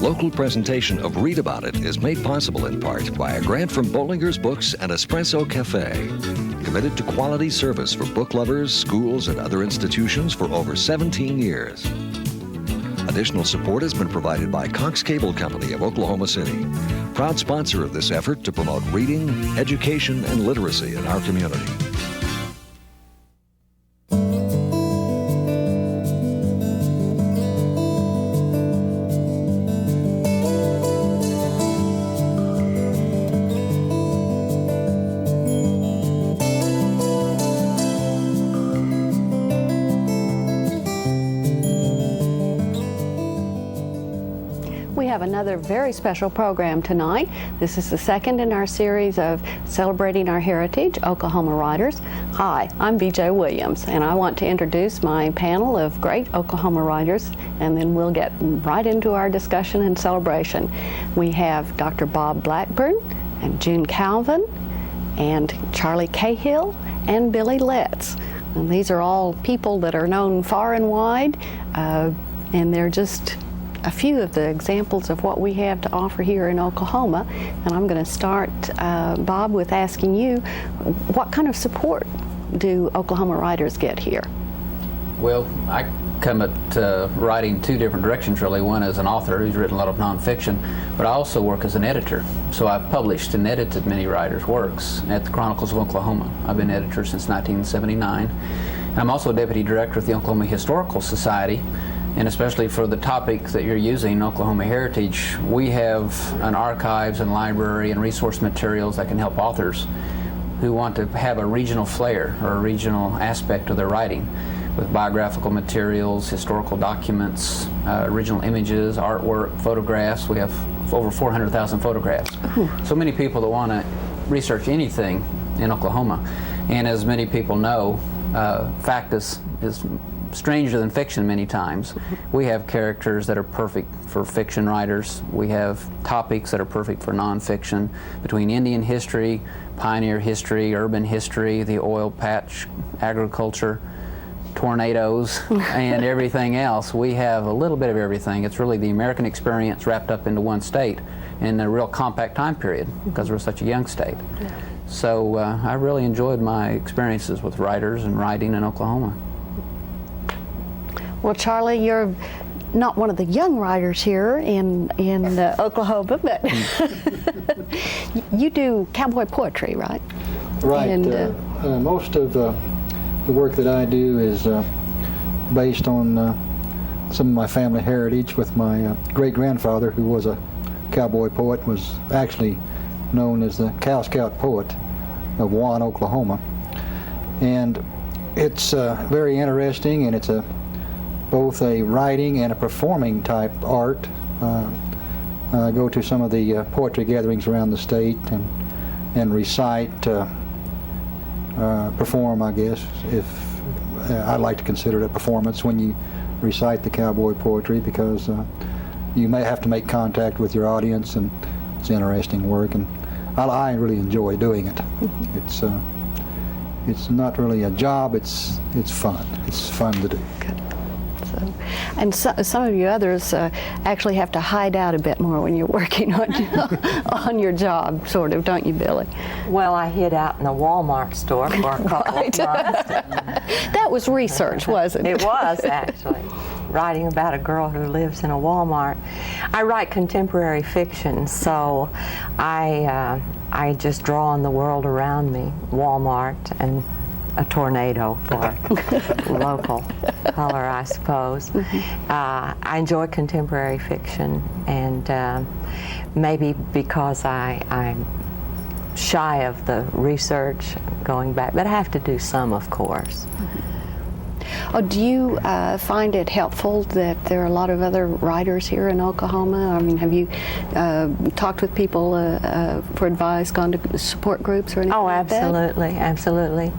local presentation of Read About It is made possible in part by a grant from Bollinger's Books and Espresso Cafe, committed to quality service for book lovers, schools, and other institutions for over 17 years. Additional support has been provided by Cox Cable Company of Oklahoma City, proud sponsor of this effort to promote reading, education, and literacy in our community. We have another very special program tonight. This is the second in our series of celebrating our heritage, Oklahoma writers. Hi, I'm BJ Williams, and I want to introduce my panel of great Oklahoma writers, and then we'll get right into our discussion and celebration. We have Dr. Bob Blackburn, and June Calvin, and Charlie Cahill, and Billy Letts. And these are all people that are known far and wide, and they're just a few of the examples of what we have to offer here in Oklahoma. And I'm going to start, Bob, with asking you, what kind of support do Oklahoma writers get here? Well, I come at writing two different directions, really. One as an author who's written a lot of nonfiction, but I also work as an editor. So I've published and edited many writers' works at the Chronicles of Oklahoma. I've been editor since 1979. And I'm also a deputy director of the Oklahoma Historical Society. And especially for the topic that you're using, Oklahoma Heritage, we have an archives and library and resource materials that can help authors who want to have a regional flair or a regional aspect of their writing, with biographical materials, historical documents, original images, artwork, photographs. We have over 400,000 photographs. Ooh. So many people that want to research anything in Oklahoma. And as many people know, fact is stranger than fiction many times. We have characters that are perfect for fiction writers. We have topics that are perfect for nonfiction, between Indian history, pioneer history, urban history, the oil patch, agriculture, tornadoes, and everything else. We have a little bit of everything. It's really the American experience wrapped up into one state in a real compact time period, because we're such a young state. Yeah. So I really enjoyed my experiences with writers and writing in Oklahoma. Well, Charlie, you're not one of the young writers here in Oklahoma, but you do cowboy poetry, right? Right. And most of the work that I do is based on some of my family heritage. With my great-grandfather, who was a cowboy poet, was actually known as the Cow Scout poet of Juan, Oklahoma. And it's very interesting, and it's both a writing and a performing type art. I go to some of the poetry gatherings around the state and recite, perform, I guess, if I like to consider it a performance when you recite the cowboy poetry, because you may have to make contact with your audience, and it's interesting work, and I really enjoy doing it. It's not really a job, it's fun. It's fun to do. Good. And some of you others actually have to hide out a bit more when you're working on your job, sort of, don't you, Billy? Well, I hid out in a Walmart store for a couple of months. That was research, wasn't it? It was, actually. Writing about a girl who lives in a Walmart. I write contemporary fiction, so I just draw on the world around me, Walmart and a tornado for local color, I suppose. I enjoy contemporary fiction, and maybe because I'm shy of the research going back, but I have to do some, of course. Oh, do you find it helpful that there are a lot of other writers here in Oklahoma? I mean, have you talked with people for advice, gone to support groups or anything like that? Absolutely, absolutely.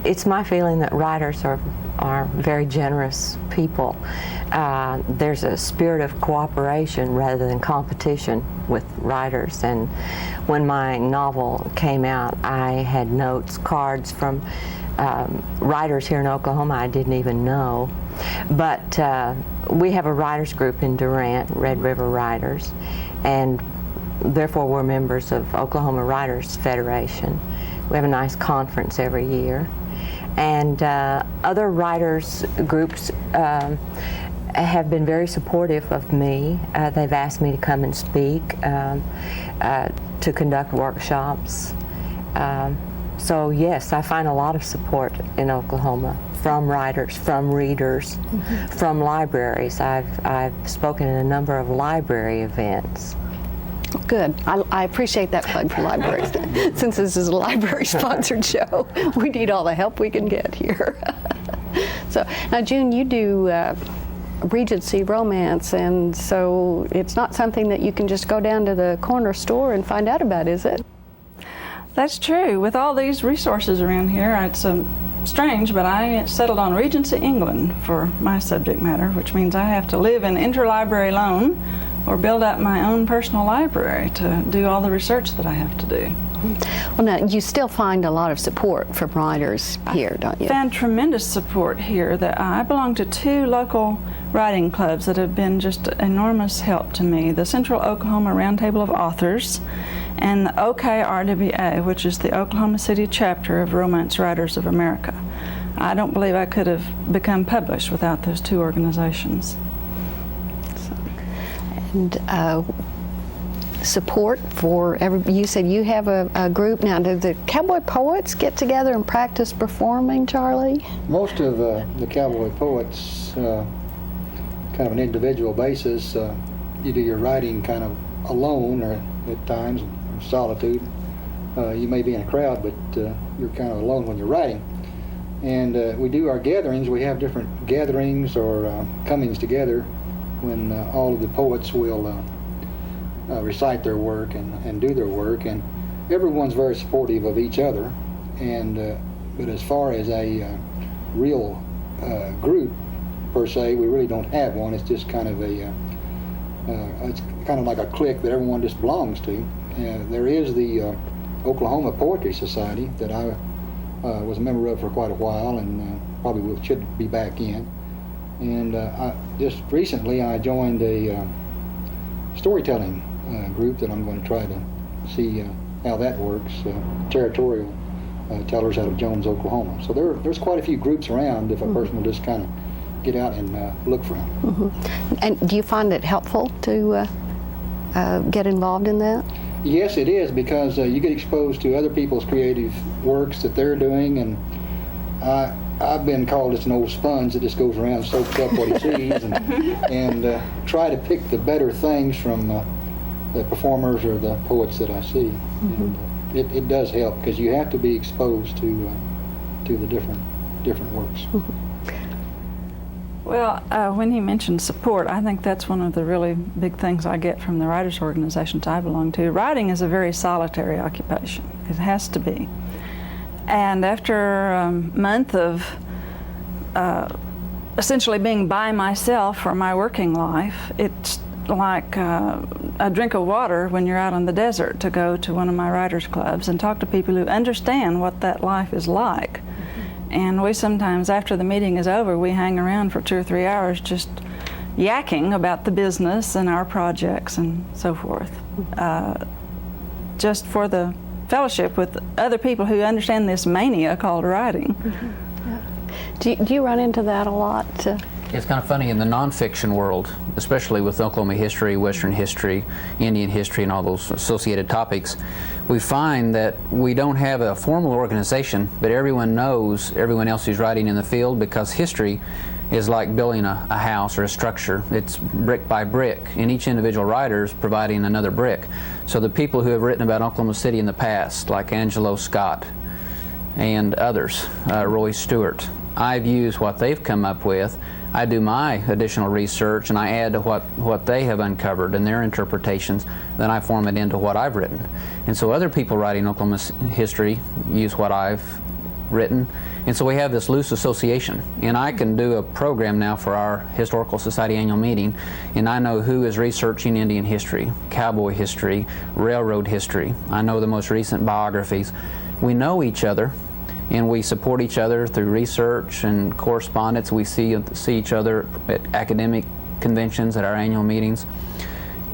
It's my feeling that writers are very generous people. There's a spirit of cooperation rather than competition with writers. And when my novel came out, I had notes, cards from writers here in Oklahoma I didn't even know. But we have a writers group in Durant, Red River Writers, and therefore we're members of Oklahoma Writers Federation. We have a nice conference every year. And other writers groups have been very supportive of me. They've asked me to come and speak, to conduct workshops. So yes, I find a lot of support in Oklahoma from writers, from readers, from libraries. I've spoken at a number of library events. Good. I appreciate that plug for libraries. Since this is a library-sponsored show, we need all the help we can get here. So now, June, you do Regency romance, and so it's not something that you can just go down to the corner store and find out about, is it? That's true. With all these resources around here, it's strange, but I settled on Regency England for my subject matter, which means I have to live in interlibrary loan or build up my own personal library to do all the research that I have to do. Well, now, you still find a lot of support from writers here, don't you? I found tremendous support here. That I belong to 2 local writing clubs that have been just enormous help to me. The Central Oklahoma Roundtable of Authors and the OKRWA, which is the Oklahoma City chapter of Romance Writers of America. I don't believe I could have become published without those 2 organizations. And support for you said you have a group now. Do the cowboy poets get together and practice performing, Charlie? Most of the cowboy poets, kind of an individual basis, you do your writing kind of alone or at times in solitude. You may be in a crowd, but you're kind of alone when you're writing. And we do our gatherings. We have different gatherings or comings together when all of the poets will recite their work and do their work, and everyone's very supportive of each other. And but as far as a real group per se, we really don't have one. It's just kind of it's kind of like a clique that everyone just belongs to. There is the Oklahoma Poetry Society that I was a member of for quite a while, and probably should be back in. And just recently I joined a storytelling group that I'm going to try to see how that works, territorial tellers out of Jones, Oklahoma. So there's quite a few groups around if a person will just kind of get out and look for them. And do you find it helpful to get involved in that? Yes, it is, because you get exposed to other people's creative works that they're doing, and I've been called just an old sponge that just goes around and soaks up what he sees and try to pick the better things from the performers or the poets that I see. And it does help, because you have to be exposed to the different works. Well, when he mentioned support, I think that's one of the really big things I get from the writers' organizations I belong to. Writing is a very solitary occupation. It has to be. And after a month of essentially being by myself for my working life, it's like a drink of water when you're out on the desert to go to one of my writers' clubs and talk to people who understand what that life is like. And we sometimes, after the meeting is over, we hang around for 2 or 3 hours just yakking about the business and our projects and so forth. Just for the fellowship with other people who understand this mania called writing. Do you run into that a lot? It's kind of funny in the nonfiction world, especially with Oklahoma history, Western history, Indian history, and all those associated topics. We find that we don't have a formal organization, but everyone knows everyone else who's writing in the field, because history is like building a house or a structure. It's brick by brick, and each individual writer is providing another brick. So the people who have written about Oklahoma City in the past, like Angelo Scott and others, Roy Stewart, I've used what they've come up with. I do my additional research and I add to what they have uncovered and their interpretations, then I form it into what I've written. And so other people writing Oklahoma history use what I've written, and so we have this loose association. And I can do a program now for our Historical Society annual meeting, and I know who is researching Indian history, cowboy history, railroad history. I know the most recent biographies. We know each other, and we support each other through research and correspondence. We see each other at academic conventions, at our annual meetings,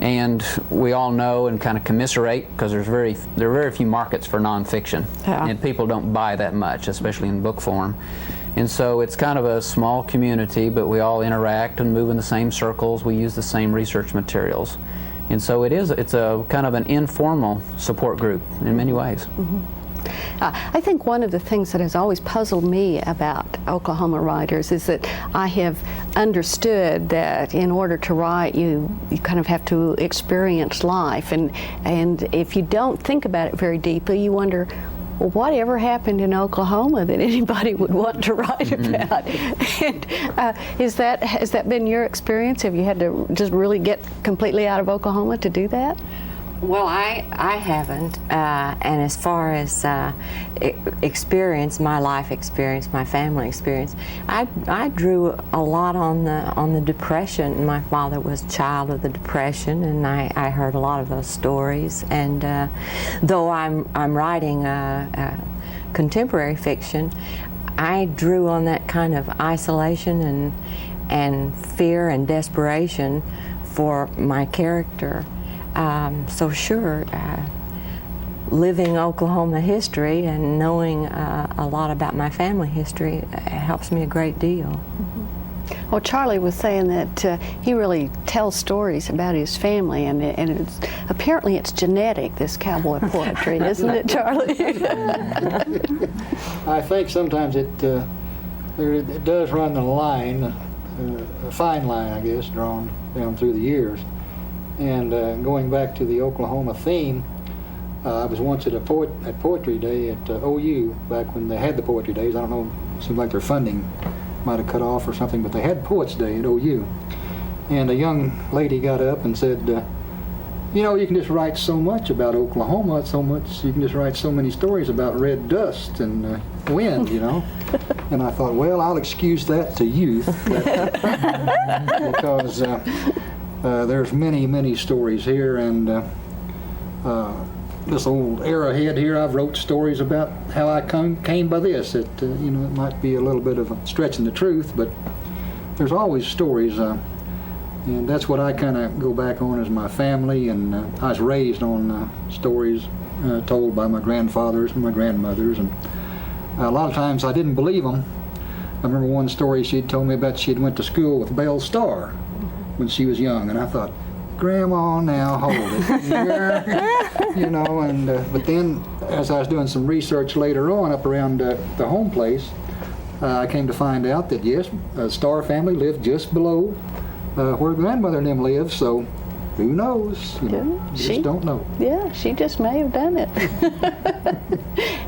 and we all know and kind of commiserate, because there are very few markets for nonfiction, and people don't buy that much, especially in book form. And so it's kind of a small community, but we all interact and move in the same circles. We use the same research materials. And so it's a kind of an informal support group in many ways. I think one of the things that has always puzzled me about Oklahoma writers is that I have understood that in order to write, you kind of have to experience life, and if you don't think about it very deeply, you wonder, well, whatever happened in Oklahoma that anybody would want to write about? And has that been your experience? Have you had to just really get completely out of Oklahoma to do that? Well, I haven't, and as far as experience, my life experience, my family experience, I drew a lot on the Depression. My father was a child of the Depression, and I heard a lot of those stories. And though I'm writing contemporary fiction, I drew on that kind of isolation and fear and desperation for my character. So sure, living Oklahoma history and knowing a lot about my family history helps me a great deal. Well, Charlie was saying that he really tells stories about his family, and apparently it's genetic, this cowboy poetry, isn't it, Charlie? I think sometimes it does run the line, a fine line, I guess, drawn down through the years. And going back to the Oklahoma theme, I was once at Poetry Day at OU, back when they had the Poetry Days. I don't know, it seemed like their funding might have cut off or something, but they had Poets Day at OU. And a young lady got up and said, you know, you can just write so much about Oklahoma, you can just write so many stories about red dust and wind, you know. And I thought, well, I'll excuse that to youth, because there's many stories here, and this old arrowhead here, I've wrote stories about how I came by this. It you know, it might be a little bit of a stretching the truth, but there's always stories, and that's what I kind of go back on as my family. And I was raised on stories told by my grandfathers and my grandmothers, and a lot of times I didn't believe them. I remember one story she'd told me about. She'd went to school with Belle Starr when she was young, and I thought, Grandma, now hold it. Yeah. You know, and but then as I was doing some research later on up around the home place, I came to find out that yes, a Starr family lived just below where grandmother and them lived, so who knows? You know, just don't know. Yeah, she just may have done it.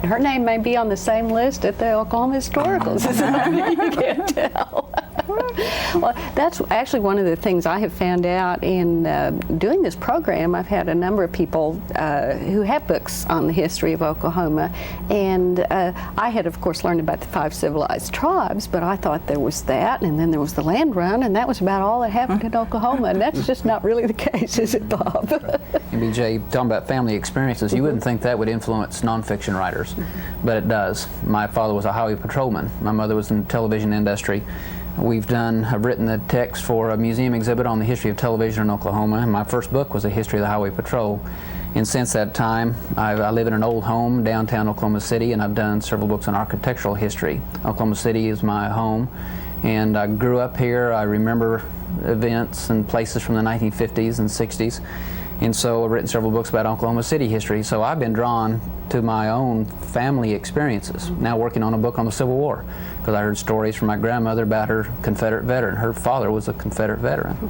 Her name may be on the same list at the Oklahoma Historical Society. You can't tell. Well, that's actually one of the things I have found out in doing this program. I've had a number of people who have books on the history of Oklahoma, and I had, of course, learned about the 5 civilized tribes, but I thought there was that, and then there was the land run, and that was about all that happened in Oklahoma, and that's just not really the case, is it, Bob? And BJ, talking about family experiences, you wouldn't think that would influence nonfiction writers, but it does. My father was a highway patrolman. My mother was in the television industry. I've written the text for a museum exhibit on the history of television in Oklahoma, and my first book was a history of the Highway Patrol. And since that time, I live in an old home downtown Oklahoma City, and I've done several books on architectural history. Oklahoma City is my home, and I grew up here. I remember events and places from the 1950s and 60s. And so I've written several books about Oklahoma City history. So I've been drawn to my own family experiences. Now working on a book on the Civil War, because I heard stories from my grandmother about her Confederate veteran. Her father was a Confederate veteran.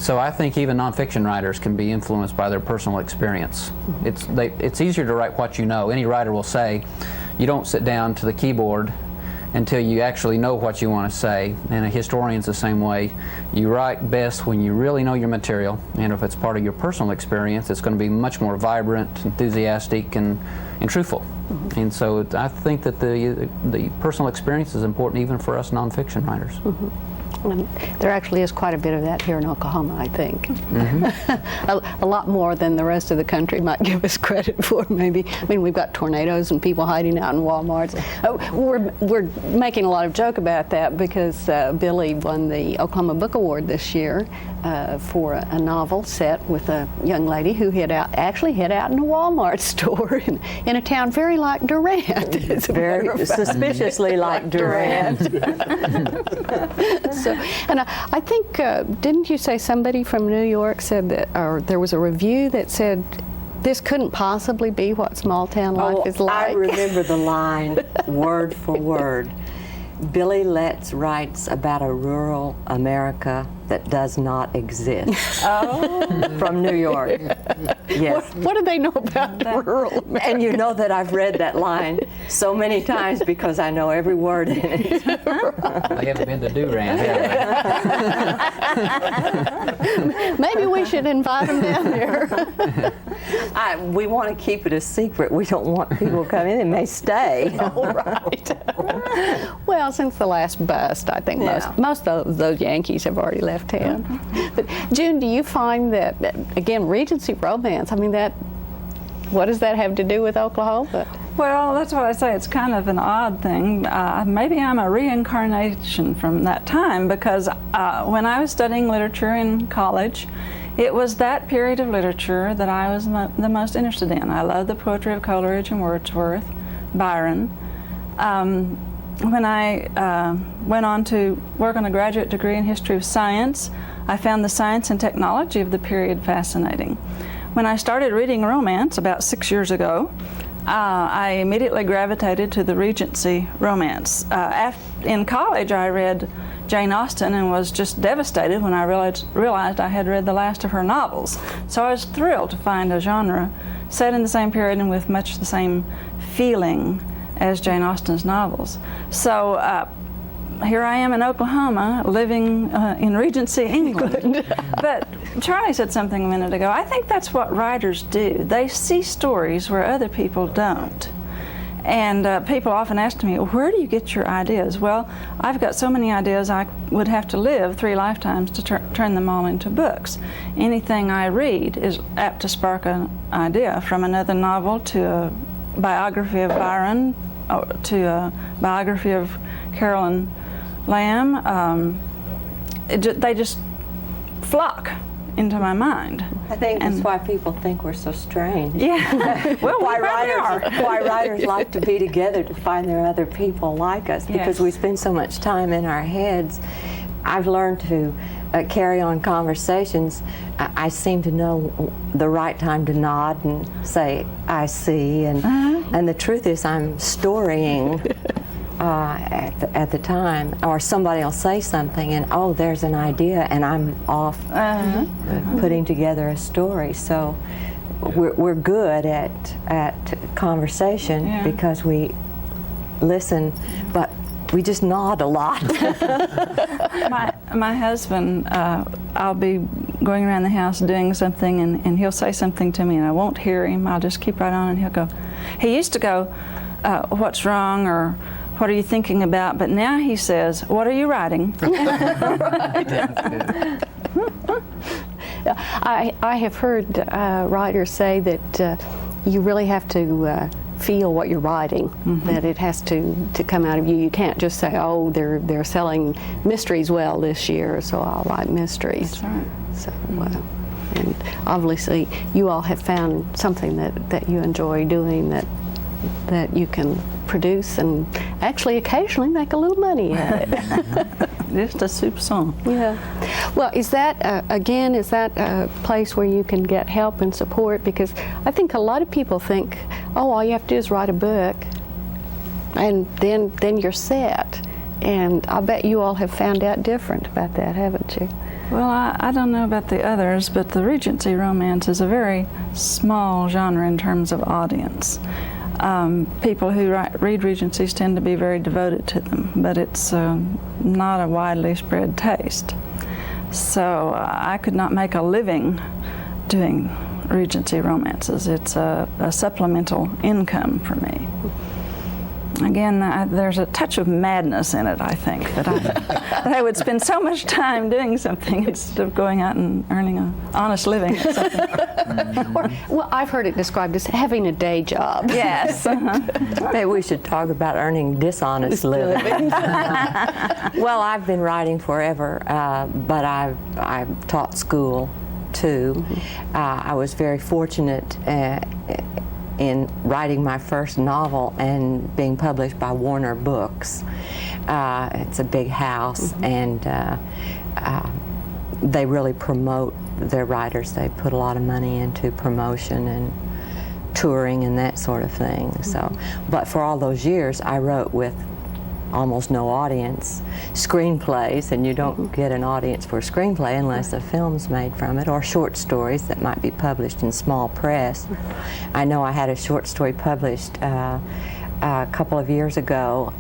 So I think even nonfiction writers can be influenced by their personal experience. It's easier to write what you know. Any writer will say, you don't sit down to the keyboard until you actually know what you want to say. And a historian's the same way. You write best when you really know your material, and if it's part of your personal experience, it's going to be much more vibrant, enthusiastic, and truthful. And so I think that the personal experience is important even for us nonfiction writers. There actually is quite a bit of that here in Oklahoma, I think. A lot more than the rest of the country might give us credit for, maybe. I mean, we've got tornadoes and people hiding out in Walmarts. We're making a lot of joke about that because Billy won the Oklahoma Book Award this year for a novel set with a young lady who actually hid out in a Walmart store in a town very like Durant. Very suspiciously like Durant. So, and I think, didn't you say somebody from New York said that, or there was a review that said, this couldn't possibly be what small town life is like? I remember the line word for word. Billy Letts writes about a rural America that does not exist. From New York. Yes. What do they know about rural America? And you know that I've read that line so many times because I know every word in it. They haven't been to Durant, have they? Maybe we should invite them down there. We want to keep it a secret. We don't want people to come in. They may stay. All right. Well, since the last bust, I think most of those Yankees have already left town. But June, do you find that, again, Regency romance, I mean, what does that have to do with Oklahoma? Well, that's what I say. It's kind of an odd thing. Maybe I'm a reincarnation from that time because when I was studying literature in college, it was that period of literature that I was the most interested in. I love the poetry of Coleridge and Wordsworth, Byron. When I went on to work on a graduate degree in history of science, I found the science and technology of the period fascinating. When I started reading romance about 6 years ago, I immediately gravitated to the Regency romance. In college, I read Jane Austen and was just devastated when I realized I had read the last of her novels. So I was thrilled to find a genre set in the same period and with much the same feeling as Jane Austen's novels. So here I am in Oklahoma, living in Regency, England. But Charlie said something a minute ago. I think that's what writers do. They see stories where other people don't. And people often ask me, where do you get your ideas? Well, I've got so many ideas I would have to live 3 lifetimes to turn them all into books. Anything I read is apt to spark an idea, from another novel to a biography of Byron, to a biography of Carolyn Lamb. They just flock into my mind. I think that's why people think we're so strange. Yeah. Well, why writers like to be together to find there are other people like us, because we spend so much time in our heads. I've learned to carry on conversations. I seem to know the right time to nod and say, I see, and the truth is I'm storying at the time, or somebody will say something and there's an idea, and I'm off putting together a story. So we're good at conversation because we listen, but we just nod a lot. My husband, I'll be going around the house doing something, and he'll say something to me, and I won't hear him. I'll just keep right on, and he'll go. He used to go, what's wrong, or what are you thinking about? But now he says, what are you writing? I have heard writers say that you really have to feel what you're writing, that it has to come out of you. You can't just say, oh, they're selling mysteries well this year, so I'll write mysteries. That's right. So, and obviously you all have found something that you enjoy doing, that you can produce and actually occasionally make a little money at it. Just a soupçon. Yeah. Well, is that, again, is that a place where you can get help and support? Because I think a lot of people think, oh, all you have to do is write a book and then you're set. And I bet you all have found out different about that, haven't you? Well, I don't know about the others, but the Regency romance is a very small genre in terms of audience. People who read Regencies tend to be very devoted to them, but it's not a widely spread taste. So I could not make a living doing Regency romances. It's a supplemental income for me. again, there's a touch of madness in it, I think, that I would spend so much time doing something instead of going out and earning an honest living at something. Well, I've heard it described as having a day job. Yes. Maybe we should talk about earning dishonest living. Well, I've been writing forever, but I've taught school too. I was very fortunate in writing my first novel and being published by Warner Books. It's a big house, and they really promote their writers. They put a lot of money into promotion and touring and that sort of thing. So, but for all those years, I wrote with almost no audience, screenplays, and you don't get an audience for a screenplay unless a film's made from it, or short stories that might be published in small press. I know I had a short story published a couple of years ago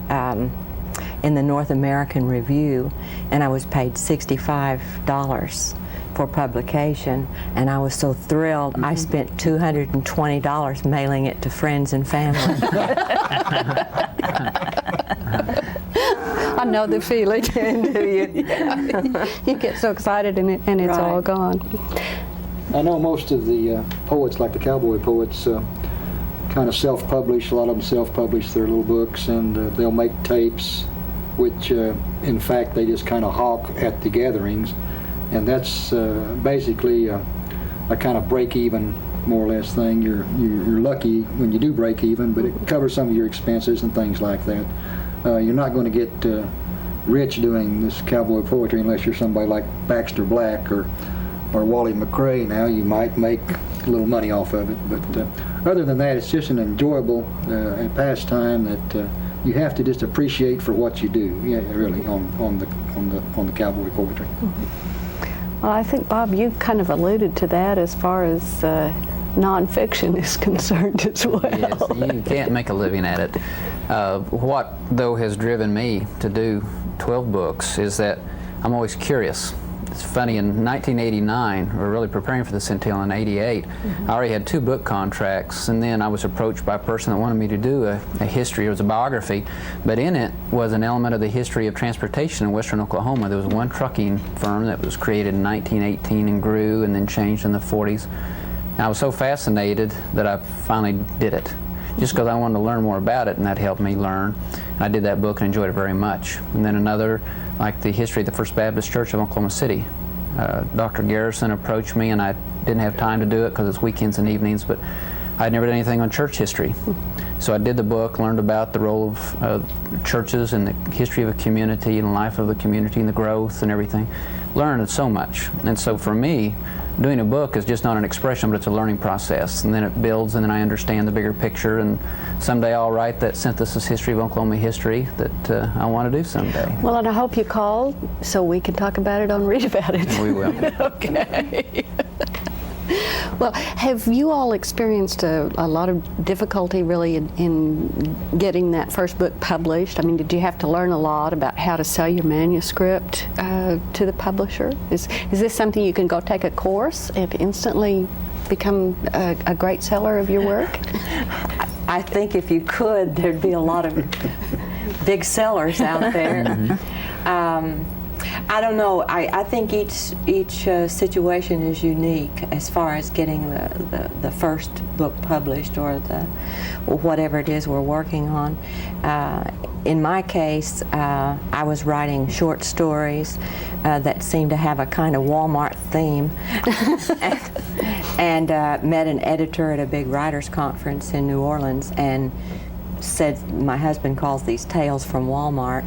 in the North American Review, and I was paid $65 for publication, and I was so thrilled. I spent $220 mailing it to friends and family. I know the feeling. Do you? Yeah. You get so excited and it's all Right. gone. I know most of the poets, like the cowboy poets, kind of self-publish. A lot of them self-publish their little books, and they'll make tapes, which in fact they just kind of hawk at the gatherings, and that's basically a kind of break-even, more or less, thing. You're lucky when you do break even, but it covers some of your expenses and things like that. You're not going to get rich doing this cowboy poetry unless you're somebody like Baxter Black or Wally McRae. Now you might make a little money off of it, but other than that, it's just an enjoyable pastime that you have to just appreciate for what you do. Yeah, really, on the cowboy poetry. Well, I think, Bob, you kind of alluded to that as far as nonfiction is concerned as well. Yes, you can't make a living at it. What, though, has driven me to do 12 books is that I'm always curious. It's funny, in 1989, we were really preparing for this until in '88, I already had 2 book contracts, and then I was approached by a person that wanted me to do a history. It was a biography, but in it was an element of the history of transportation in western Oklahoma. There was one trucking firm that was created in 1918 and grew and then changed in the 40s. And I was so fascinated that I finally did it, just because I wanted to learn more about it, and that helped me learn. And I did that book and enjoyed it very much. And then another, like the history of the First Baptist Church of Oklahoma City. Dr. Garrison approached me, and I didn't have time to do it because it's weekends and evenings, but I'd never done anything on church history. So I did the book, learned about the role of churches and the history of a community and the life of the community and the growth and everything. Learned so much. And so for me, doing a book is just not an expression, but it's a learning process. And then it builds, and then I understand the bigger picture, and someday I'll write that synthesis history of Oklahoma history that I want to do someday. Well, and I hope you called so we can talk about it on Read About It. We will. Okay. Well, have you all experienced a lot of difficulty really in getting that first book published? I mean, did you have to learn a lot about how to sell your manuscript to the publisher? Is this something you can go take a course and instantly become a great seller of your work? I think if you could, there'd be a lot of big sellers out there. I don't know. I think each situation is unique as far as getting the first book published or whatever it is we're working on. In my case, I was writing short stories that seemed to have a kind of Walmart theme, and met an editor at a big writers' conference in New Orleans and said, my husband calls these tales from Walmart.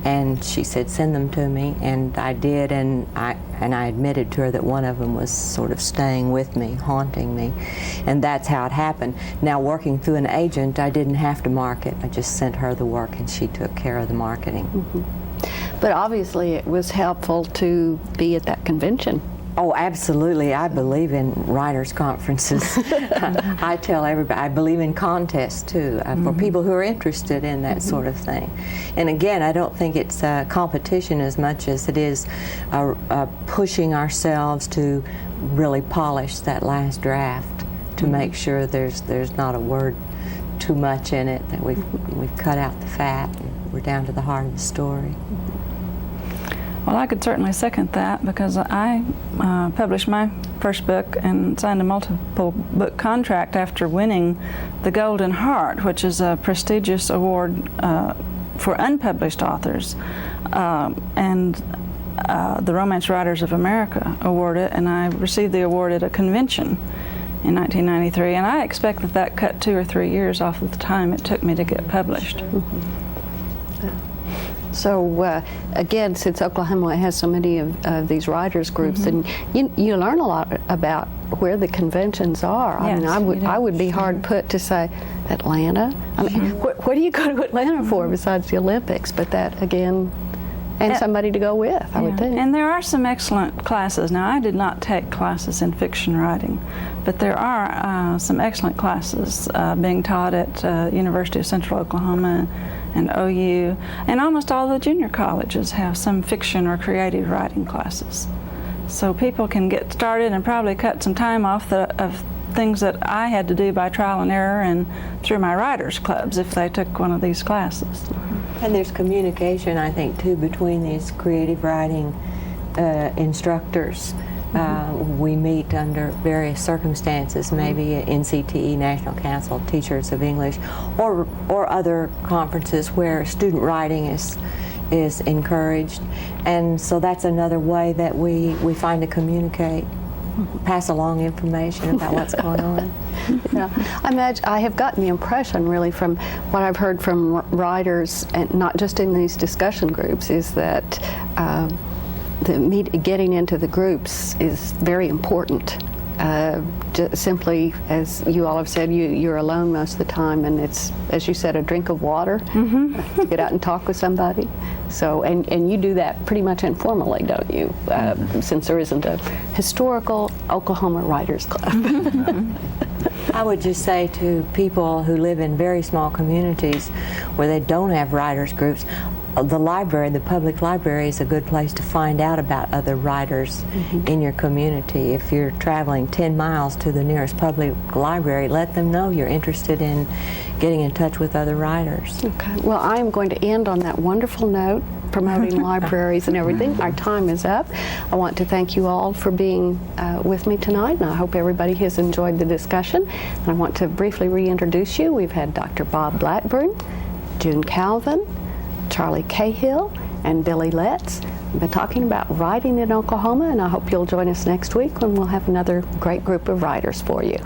And she said, send them to me, and I did, and I admitted to her that one of them was sort of staying with me, haunting me, and that's how it happened. Now, working through an agent, I didn't have to market. I just sent her the work, and she took care of the marketing. Mm-hmm. But obviously it was helpful to be at that convention. Oh, absolutely. I believe in writers' conferences. I tell everybody, I believe in contests too, for people who are interested in that sort of thing. And again, I don't think it's a competition as much as it is pushing ourselves to really polish that last draft to make sure there's not a word too much in it, that we've cut out the fat. And we're down to the heart of the story. Well, I could certainly second that, because I published my first book and signed a multiple book contract after winning the Golden Heart, which is a prestigious award for unpublished authors, and the Romance Writers of America award it, and I received the award at a convention in 1993, and I expect that cut 2 or 3 years off of the time it took me to get published. So again, since Oklahoma has so many of these writers groups, and you learn a lot about where the conventions are. I mean, Yes, I would be hard put to say Atlanta. I mean, what do you go to Atlanta for besides the Olympics? But that again, and somebody to go with, I would think. And there are some excellent classes. Now, I did not take classes in fiction writing, but there are some excellent classes being taught at University of Central Oklahoma and OU, and almost all the junior colleges have some fiction or creative writing classes. So people can get started and probably cut some time off of things that I had to do by trial and error and through my writers' clubs if they took one of these classes. And there's communication, I think, too, between these creative writing instructors. We meet under various circumstances, maybe at NCTE, National Council of Teachers of English, or other conferences where student writing is encouraged. And so that's another way that we find to communicate, pass along information about what's going on. Yeah, I have gotten the impression, really, from what I've heard from writers, and not just in these discussion groups, is that getting into the groups is very important. Just simply, as you all have said, you're alone most of the time, and it's, as you said, a drink of water to get out and talk with somebody. So, and you do that pretty much informally, don't you? Since there isn't a historical Oklahoma Writers Club. I would just say to people who live in very small communities where they don't have writers groups, the library, the public library, is a good place to find out about other writers in your community. If you're traveling 10 miles to the nearest public library, let them know you're interested in getting in touch with other writers. Okay. Well, I am going to end on that wonderful note, promoting libraries and everything. Our time is up. I want to thank you all for being with me tonight, and I hope everybody has enjoyed the discussion. And I want to briefly reintroduce you. We've had Dr. Bob Blackburn, June Calvin, Charlie Cahill, and Billy Letts. We've been talking about writing in Oklahoma, and I hope you'll join us next week when we'll have another great group of writers for you.